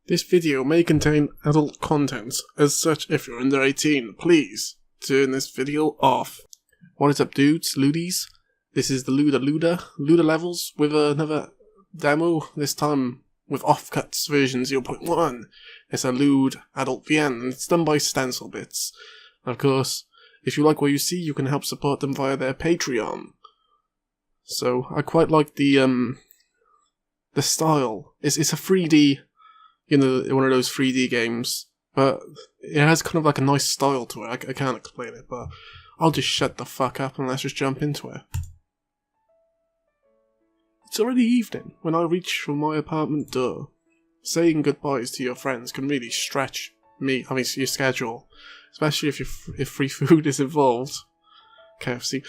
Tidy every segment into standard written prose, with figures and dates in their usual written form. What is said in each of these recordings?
This video may contain adult content. As such, if you're under 18, please turn this video off. What is up, dudes? Ludies? This is the Luda levels with another demo, this time with Offcuts version 0.1. It's a lewd adult VN, and it's done by Stencil Bits. Of course, if you like what you see, you can help support them via their Patreon. So, I quite like the style. It's a 3D, you know, one of those 3D games, but it has kind of like a nice style to it. I can't explain it, but I'll just shut the fuck up and let's just jump into it. It's already evening when I reach for my apartment door. Saying goodbyes to your friends can really stretch your schedule, especially if free food is involved. KFC.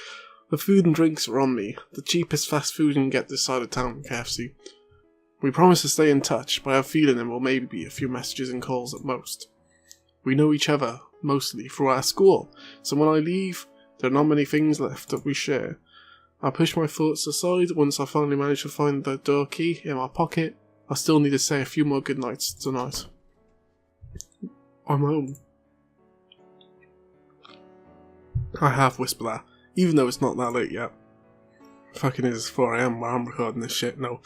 The food and drinks are on me. The cheapest fast food you can get this side of town, KFC. We promise to stay in touch, but I have a feeling there will maybe be a few messages and calls at most. We know each other, mostly, through our school, so when I leave, there are not many things left that we share. I push my thoughts aside once I finally manage to find the door key in my pocket. I still need to say a few more goodnights tonight. I'm home. I half whisper that, even though it's not that late yet. Fucking is 4 AM while I'm recording this shit, no.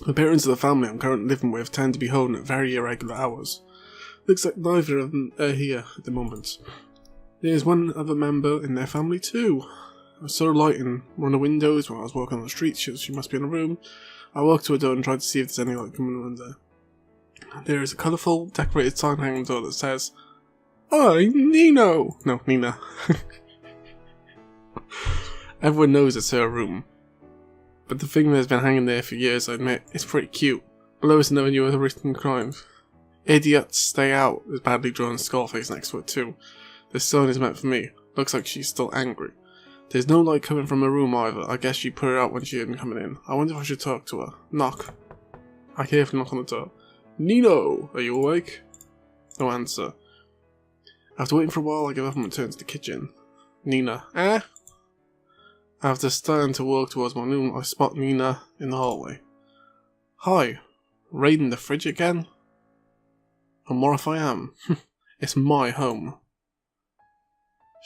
The parents of the family I'm currently living with tend to be home at very irregular hours. Looks like neither of them are here at the moment. There's one other member in their family too. I saw a light in one of the windows when I was walking on the street, so she must be in a room. I walked to a door and tried to see if there's any light coming under. There is a colourful, decorated sign hanging on the door that says, "Hi, Nino!" No, Nina. Everyone knows it's her room. But the thing that's been hanging there for years, I admit, is pretty cute. Below is another new written crime. "Idiots, stay out." There's a badly drawn skull face next to it too. This sign is meant for me. Looks like she's still angry. There's no light coming from her room either. I guess she put it out when she didn't come in. I wonder if I should talk to her. Knock. I carefully knock on the door. "Nino, are you awake?" No answer. After waiting for a while, I give up and return to the kitchen. "Nina, eh?" After starting to walk towards my room, I spot Nina in the hallway. "Hi, raiding the fridge again?" "And what if I am? It's my home."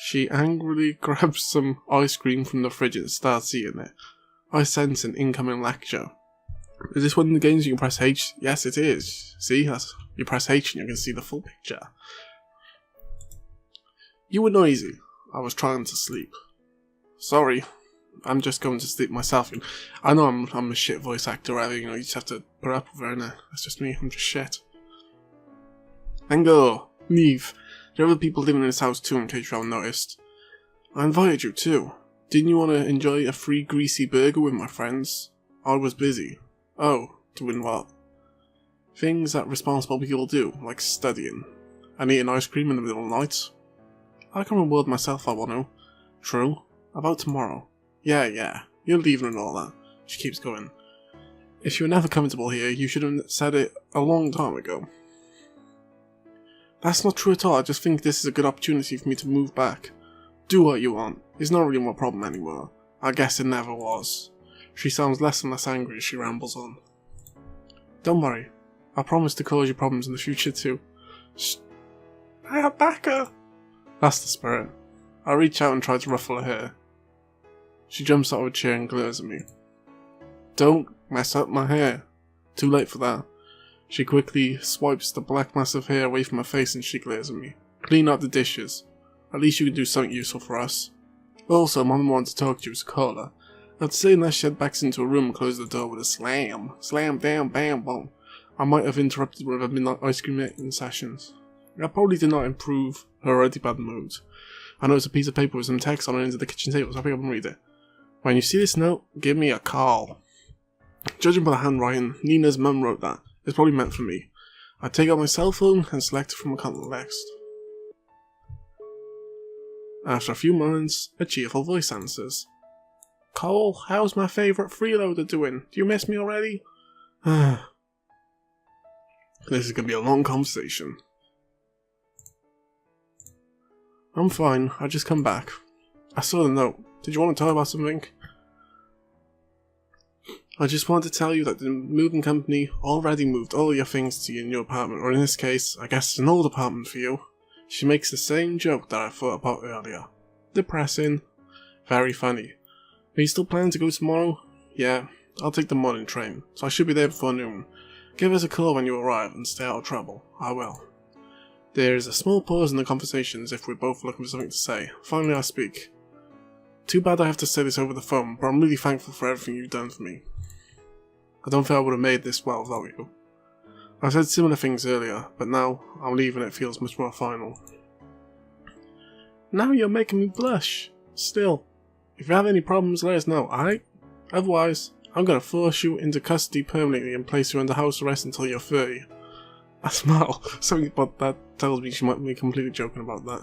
She angrily grabs some ice cream from the fridge and starts eating it. I sense an incoming lecture. Is this one of the games you can press H? Yes, it is. See, you press H and you can see the full picture. "You were noisy. I was trying to sleep." "Sorry. I'm just going to sleep myself." I know I'm a shit voice actor, whatever, you just have to put up with it, innit? That's just me, I'm just shit. "Then go. Leave. There are other people living in this house too, in case you haven't noticed. I invited you too. Didn't you want to enjoy a free greasy burger with my friends? I was busy." "Oh, doing what?" "Things that responsible people do, like studying. And eating ice cream in the middle of the night." "I can reward myself if I want to." "True. About tomorrow." Yeah, you're leaving and all that." She keeps going. "If you were never comfortable here, you should have said it a long time ago." "That's not true at all. I just think this is a good opportunity for me to move back. Do what you want. It's not really my problem anymore. I guess it never was." She sounds less and less angry as she rambles on. "Don't worry. I promise to cause you problems in the future too." "Shh. Back her." That's the spirit. I reach out and try to ruffle her hair. She jumps out of a chair and glares at me. "Don't mess up my hair." Too late for that. She quickly swipes the black mass of hair away from her face and she glares at me. "Clean up the dishes. At least you can do something useful for us. Also, Mum wanted to talk to you, so call her." I'd say unless she backs into a room and closes the door with a slam. Slam, bam, bam, boom. I might have interrupted one of her midnight ice cream eating sessions. That probably did not improve her already bad mood. I noticed a piece of paper with some text on it into the kitchen table, so I pick up and read it. "When you see this note, give me a call." Judging by the handwriting, Nina's mum wrote that. It's probably meant for me. I take out my cell phone and select it from a context. After a few moments, a cheerful voice answers. "Cole, how's my favourite freeloader doing? Do you miss me already?" This is going to be a long conversation. "I'm fine, I just come back. I saw the note. Did you want to talk about something?" I just want to tell you that the moving company already moved all your things to your new apartment, or in this case, I guess it's an old apartment for you. She makes the same joke that I thought about earlier. Depressing. Very funny. Are you still planning to go tomorrow? Yeah, I'll take the morning train, so I should be there before noon. Give us a call when you arrive and stay out of trouble. I will. There is a small pause in the conversation as if we're both looking for something to say. Finally I speak. Too bad I have to say this over the phone, but I'm really thankful for everything you've done for me. I don't think I would have made this well without you. I've said similar things earlier, but now I'm leaving it feels much more final. Now you're making me blush. Still, if you have any problems, let us know, alright? Otherwise, I'm gonna force you into custody permanently and place you under house arrest until you're 30. I smile. Something about that tells me she might be completely joking about that.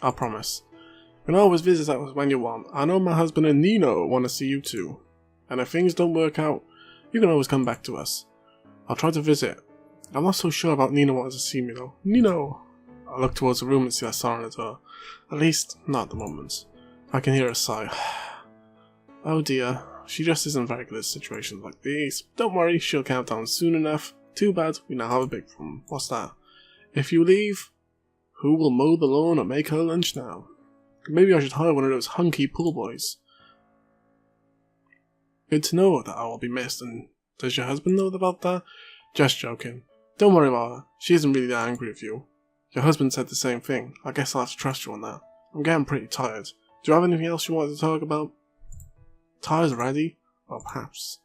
I promise. You can always visit us when you want. I know my husband and Nino want to see you too. And if things don't work out, you can always come back to us. I'll try to visit. I'm not so sure about Nino wanting to see me though. Nino! I look towards the room and see I saw her at her. At least, not at the moment. I can hear her sigh. Oh dear, she just isn't very good at situations like these. Don't worry, she'll calm down soon enough. Too bad, we now have a big problem. What's that? If you leave, who will mow the lawn or make her lunch now? Maybe I should hire one of those hunky pool boys. Good to know that I will be missed, and does your husband know about that? Just joking. Don't worry about her, she isn't really that angry with you. Your husband said the same thing, I guess I'll have to trust you on that. I'm getting pretty tired. Do you have anything else you wanted to talk about? Tired already? Or perhaps...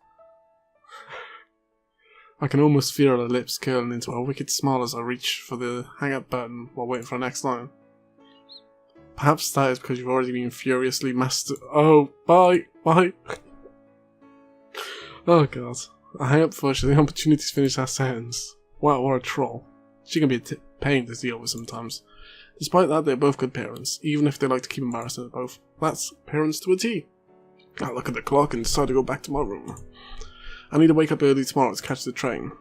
I can almost feel her lips curling into a wicked smile as I reach for the hang-up button while waiting for the next line. Perhaps that is because you've already been furiously Oh, bye! Oh god. I hang up before she has the opportunity to finish that sentence. Wow, what a troll. She can be a pain to deal with sometimes. Despite that, they're both good parents, even if they like to keep embarrassing us both. That's parents to a T. I look at the clock and decide to go back to my room. I need to wake up early tomorrow to catch the train.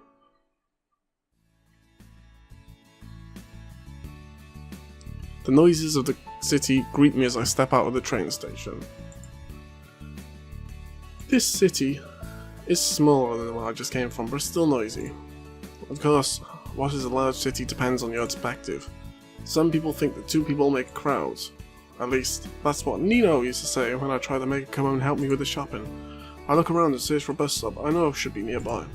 The noises of the city greet me as I step out of the train station. This city is smaller than the one I just came from, but it's still noisy. Of course, what is a large city depends on your perspective. Some people think that two people make a crowd. At least, that's what Nino used to say when I tried to make her come home and help me with the shopping. I look around and search for a bus stop I know should be nearby.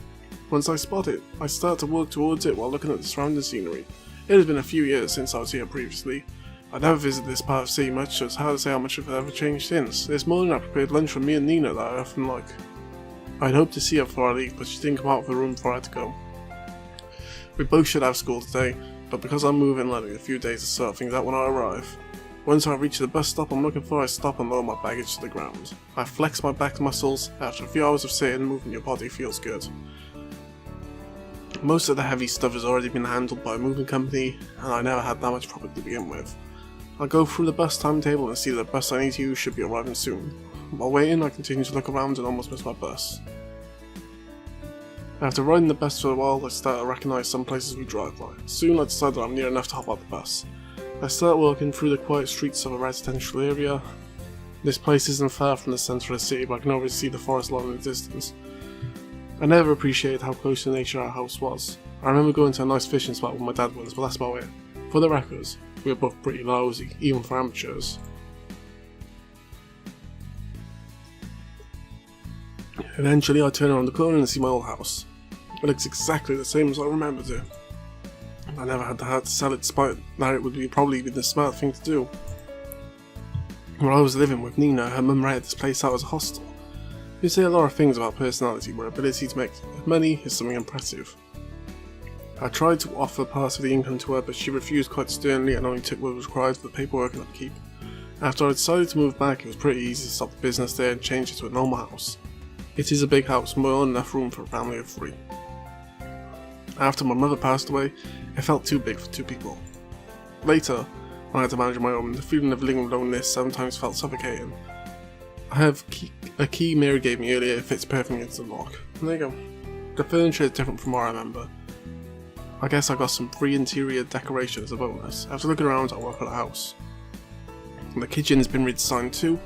Once I spot it, I start to walk towards it while looking at the surrounding scenery. It has been a few years since I was here previously. I never visited this part of the city much, so it's hard to say how much it ever changed since. This morning I prepared lunch for me and Nina that I often like. I'd hoped to see her before I leave, but she didn't come out of the room before I had to go. We both should have school today, but because I'm moving, letting a few days to sort things out when I arrive. Once I reach the bus stop I'm looking for, I stop and lower my baggage to the ground. I flex my back muscles. After a few hours of sitting, moving your body feels good. Most of the heavy stuff has already been handled by a moving company, and I never had that much problem to begin with. I go through the bus timetable and see that the bus I need to use should be arriving soon. While waiting, I continue to look around and almost miss my bus. After riding the bus for a while, I start to recognise some places we drive by. Soon I decide that I'm near enough to hop out the bus. I start walking through the quiet streets of a residential area. This place isn't far from the centre of the city, but I can already see the forest line in the distance. I never appreciated how close to nature our house was. I remember going to a nice fishing spot with my dad once, but that's about it. For the records, we were both pretty lousy, even for amateurs. Eventually I turn around the corner and see my old house. It looks exactly the same as I remembered it. I never had the heart to sell it, despite that it would probably be the smart thing to do. When I was living with Nina, her mum rented this place out as a hostel. You say a lot of things about personality, but her ability to make money is something impressive. I tried to offer part of the income to her, but she refused quite sternly and only took what was required for the paperwork and upkeep. After I decided to move back, it was pretty easy to stop the business there and change it to a normal house. It is a big house, more than enough room for a family of 3. After my mother passed away, it felt too big for 2 people. Later, when I had to manage my own, the feeling of living loneliness sometimes felt suffocating. I have a key Mary gave me earlier. It fits perfectly into the lock. And there you go. The furniture is different from what I remember. I guess I got some free interior decoration as a bonus. After looking around, I walk out of the house. And the kitchen has been redesigned too.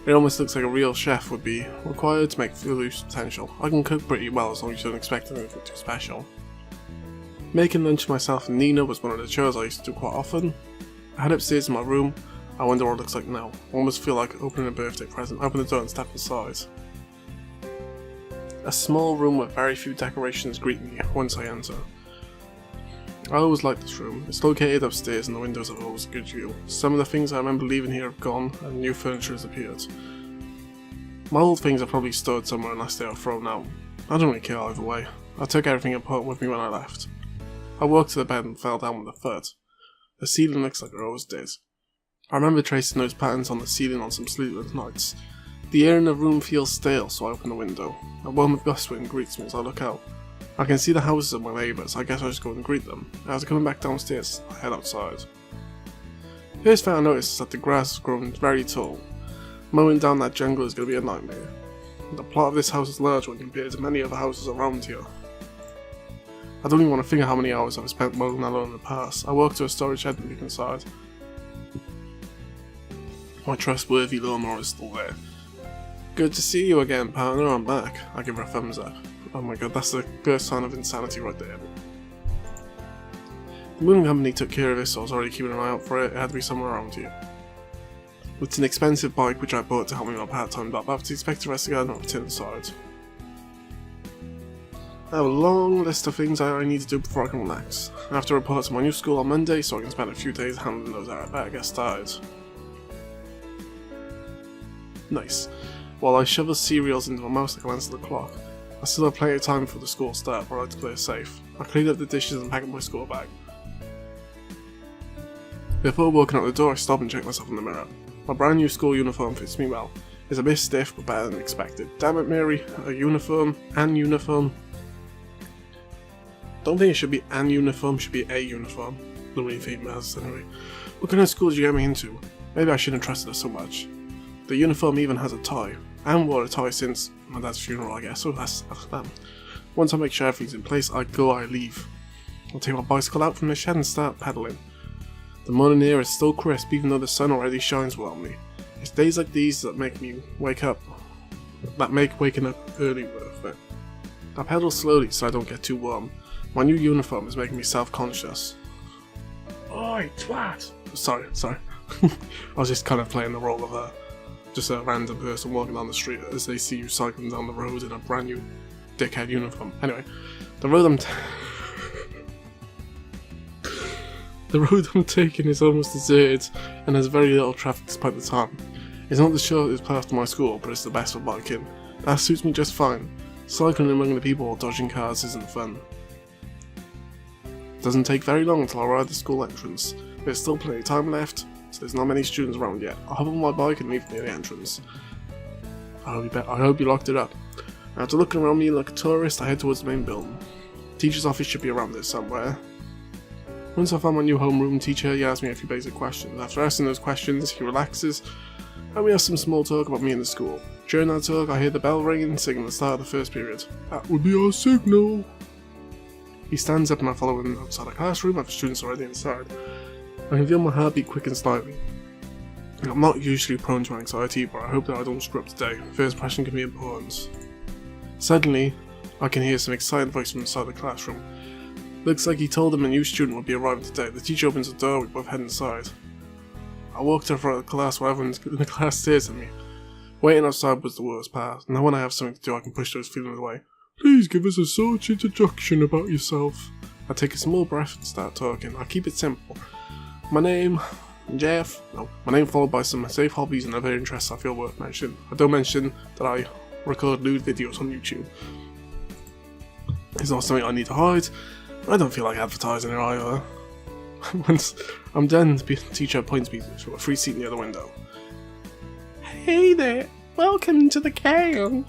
It almost looks like a real chef would be required to make food reach potential. I can cook pretty well as long as you don't expect anything too special. Making lunch for myself and Nina was one of the chores I used to do quite often. I head upstairs in my room. I wonder what it looks like now. I almost feel like opening a birthday present. Open the door and step inside. A small room with very few decorations greet me once I enter. I always liked this room. It's located upstairs and the windows have always a good view. Some of the things I remember leaving here have gone and new furniture has appeared. My old things are probably stored somewhere unless they are thrown out. I don't really care either way. I took everything apart with me when I left. I walked to the bed and fell down with a thud. The ceiling looks like it always did. I remember tracing those patterns on the ceiling on some sleepless nights. The air in the room feels stale, so I open the window. A warm gust wind greets me as I look out. I can see the houses of my neighbours. I guess I'll just go and greet them. As I'm coming back downstairs, I head outside. First thing I notice is that the grass has grown very tall. Mowing down that jungle is going to be a nightmare. The plot of this house is large when compared to many other houses around here. I don't even want to think of how many hours I've spent mowing that lawn in the past. I walk to a storage shed and look inside. My trustworthy lawnmower is still there. Good to see you again, partner. I'm back. I give her a thumbs up. Oh my god, that's the first sign of insanity right there. The moving company took care of this, so I was already keeping an eye out for it. It had to be somewhere around here. It's an expensive bike which I bought to help me with my part-time job. I have to expect the rest of the garden to inside. I have a long list of things I need to do before I can relax. I have to report to my new school on Monday, so I can spend a few days handling those out. I better get started. Nice. While I shovel cereals into my mouth, I glance at the clock. I still have plenty of time before the school start, but I like to play it safe. I clean up the dishes and pack up my school bag. Before walking out the door, I stop and check myself in the mirror. My brand new school uniform fits me well. It's a bit stiff, but better than expected. Damn it, Mary. A uniform. An uniform. Don't think it should be an uniform, should be a uniform. Don't really think it matters anyway. What kind of school did you get me into? Maybe I shouldn't have trusted her so much. The uniform even has a tie. I haven't worn a tie since my dad's funeral, I guess, so that's that. Once I make sure everything's in place, I leave. I'll take my bicycle out from the shed and start pedaling. The morning air is still crisp even though the sun already shines well on me. It's days like these that make me wake up, that make waking up early worth it. I pedal slowly so I don't get too warm. My new uniform is making me self-conscious. Oi, twat! Sorry. I was just kind of playing the role of just a random person walking down the street as they see you cycling down the road in a brand new dickhead uniform. Anyway, the road I'm taking is almost deserted and has very little traffic despite the time. It's not the shortest path to my school, but it's the best for biking. That suits me just fine. Cycling among the people while dodging cars isn't fun. It doesn't take very long until I arrive at the school entrance. There's still plenty of time left, so there's not many students around yet. I'll hop on my bike and leave near the entrance. I hope you locked it up. After looking around me like a tourist, I head towards the main building. The teacher's office should be around there somewhere. Once I find my new homeroom teacher, he asks me a few basic questions. After asking those questions, he relaxes, and we have some small talk about me and the school. During that talk, I hear the bell ringing, signaling the start of the first period. That would be our signal. He stands up and I follow him outside the classroom after students are already inside. I can feel my heartbeat quicken slightly. I'm not usually prone to anxiety, but I hope that I don't screw up today. First impression can be important. Suddenly, I can hear some excited voice from inside the classroom. Looks like he told them a new student would be arriving today. The teacher opens the door, we both head inside. I walk to the front of the class while everyone in the class stares at me. Waiting outside was the worst part. Now when I have something to do, I can push those feelings away. Please give us a short introduction about yourself. I take a small breath and start talking. I keep it simple. My name, Jeff. No, my name followed by some safe hobbies and other interests I feel worth mentioning. I don't mention that I record nude videos on YouTube. It's not something I need to hide. I don't feel like advertising it either. Once I'm done, the teacher points me to a free seat near the window. Hey there, welcome to the camp.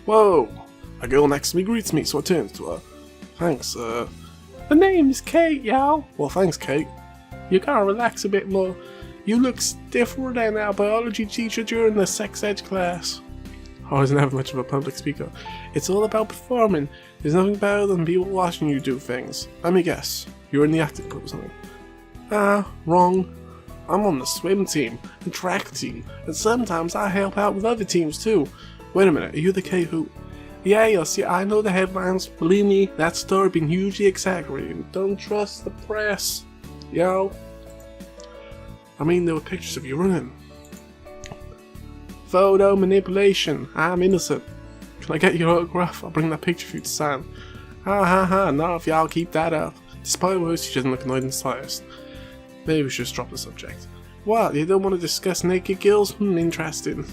Whoa, a girl next to me greets me, so I turn to her. Thanks, The name's Kate, y'all. Well, thanks, Kate. You gotta relax a bit more. You look stiffer than our biology teacher during the sex ed class. I was never much of a public speaker. It's all about performing. There's nothing better than people watching you do things. Let me guess. You're in the acting club or something. Ah, wrong. I'm on the swim team and track team, and sometimes I help out with other teams too. Wait a minute, are you the K who... Yeah, you'll see, I know the headlines. Believe me, that story been hugely exaggerated. Don't trust the press. Yo. I mean, there were pictures of you running. Photo manipulation. I'm innocent. Can I get your autograph? I'll bring that picture for you to sign. Ha ha ha, not if y'all keep that up. Despite words, she doesn't look annoyed in the slightest. Maybe we should just drop the subject. What, you don't want to discuss naked girls? Interesting.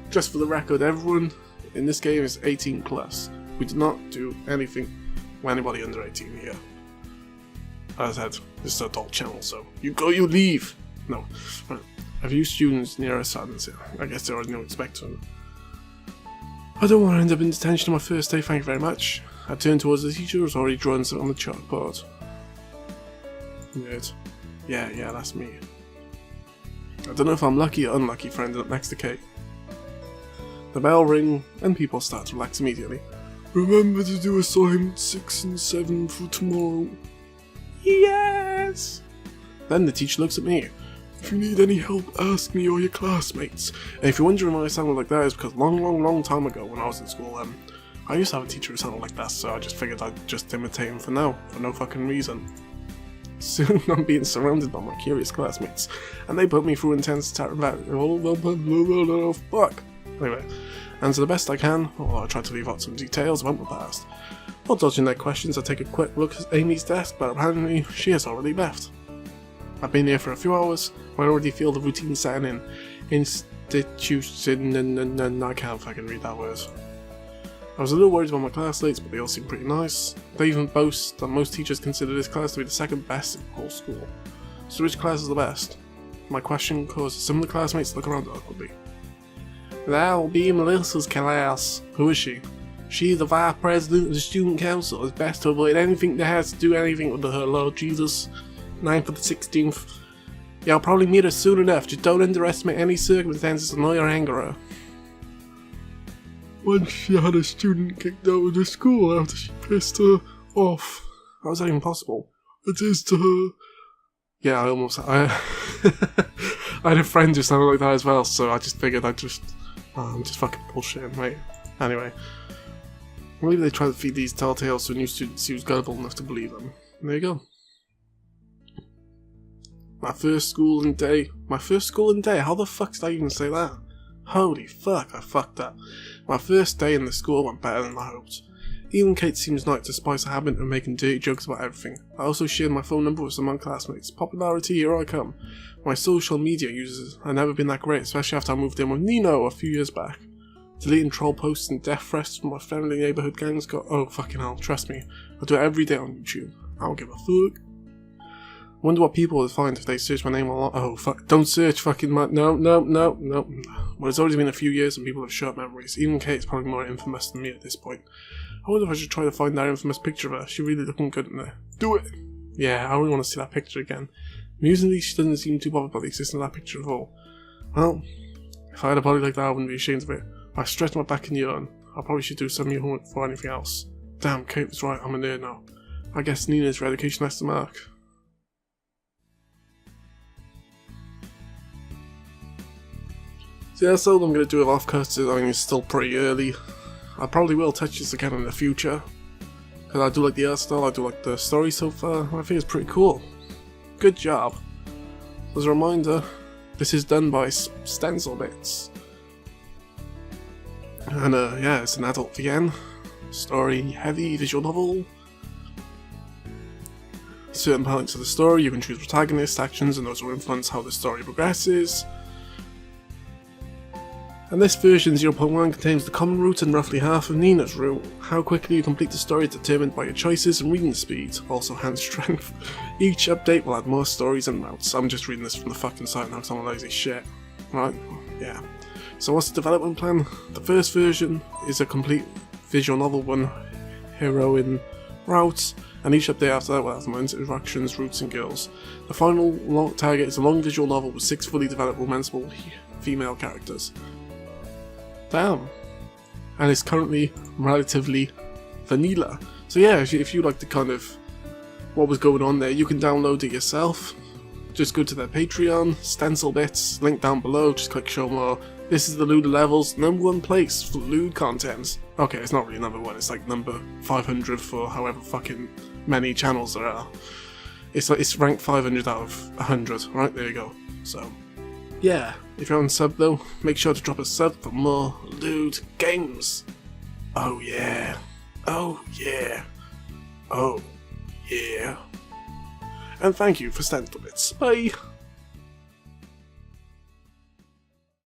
Just for the record, everyone in this game is 18 plus. We do not do anything with anybody under 18 here. As I said, this is an adult channel, so you go, you leave! No. A few students near us sadness here. I guess they already know what to expect. I don't want to end up in detention on my first day, thank you very much. I turned towards the teacher who was already drawing something on the chalkboard. Nerd. Yeah, that's me. I don't know if I'm lucky or unlucky for ending up next to Kate. The bell ring, and people start to relax immediately. Remember to do assignment 6 and 7 for tomorrow. Yes! Then the teacher looks at me. If you need any help, ask me or your classmates. And if you're wondering why I sounded like that, it's because long time ago when I was in school, I used to have a teacher who sounded like that, so I just figured I'd just imitate him for now, for no fucking reason. Soon I'm being surrounded by my curious classmates, and they put me through intense attack about fuck. Anyway, answer the best I can, or I try to leave out some details about my past. While dodging their questions, I take a quick look at Amy's desk, but apparently she has already left. I've been here for a few hours, but I already feel the routine setting in. Institution, I can't fucking read that word. I was a little worried about my classmates, but they all seem pretty nice. They even boast that most teachers consider this class to be the second best in the whole school. So which class is the best? My question caused some of the classmates to look around awkwardly. That will be Melissa's class. Who is she? She's the vice president of the student council. It's best to avoid anything that has to do anything with her Lord Jesus. 9th of the 16th. Yeah, I'll probably meet her soon enough. Just don't underestimate any circumstances to annoy or anger her. Once she had a student kicked out of the school after she pissed her off. How is that even possible? It is to her. Yeah, I had a friend who sounded like that as well, so I just figured I'm just fucking bullshitting, mate. Anyway. Maybe they try to feed these tall tales to a new student who was gullible enough to believe them. And there you go. My first schooling day. How the fuck did I even say that? Holy fuck, I fucked up. My first day in the school went better than I hoped. Even Kate seems like to spice a habit of making dirty jokes about everything. I also shared my phone number with some of my classmates. Popularity, here I come. My social media users have never been that great, especially after I moved in with Nino a few years back. Deleting troll posts and death threats from my friendly neighbourhood gangs got... Oh, fucking hell, trust me. I do it every day on YouTube. I don't give a fuck. Wonder what people would find if they search my name a lot. Oh, fuck. Don't search fucking my... No. Well, it's already been a few years and people have short memories. Even Kate's probably more infamous than me at this point. I wonder if I should try to find that infamous picture of her. She's really looking good in there. Do it! Yeah, I really want to see that picture again. Amusingly, she doesn't seem too bothered by the existence of that picture at all. Well, if I had a body like that, I wouldn't be ashamed of it. I stretched my back and yawn. I probably should do some of your homework before anything else. Damn, Kate was right, I'm a nerd now. I guess Nina's for education left the mark. So yeah, that's all I'm going to do with Offcuts. I mean, it's still pretty early. I probably will touch this again in the future. Because I do like the art style, I do like the story so far. I think it's pretty cool. Good job. As a reminder, this is done by Stencil Bits. And yeah, it's an adult VN. Story heavy visual novel. Certain parts of the story, you can choose protagonists, actions, and those will influence how the story progresses. And this version 0.1 contains the common route and roughly half of Nina's route. How quickly you complete the story is determined by your choices and reading speed, also hand strength. Each update will add more stories and routes. I'm just reading this from the fucking site now because I'm a lazy shit. Right? Yeah. So what's the development plan? The first version is a complete visual novel, one heroine route, and each update after that will have more interactions, routes and girls. The final target is a long visual novel with 6 fully developed romanceable female characters. Damn. And it's currently relatively vanilla. So yeah, if you like the kind of what was going on there, you can download it yourself. just go to their Patreon, Stencil Bits, link down below, just click show more. This is the Looter Levels #1 place for lewd content. Okay, it's not really number 1, it's like number 500 for however fucking many channels there are. It's ranked 500 out of 100, right? There you go. So, yeah, if you're on sub though, make sure to drop a sub for more lewd games. Oh yeah. Oh yeah. Oh yeah. And thank you for Stencil Bits. Bye!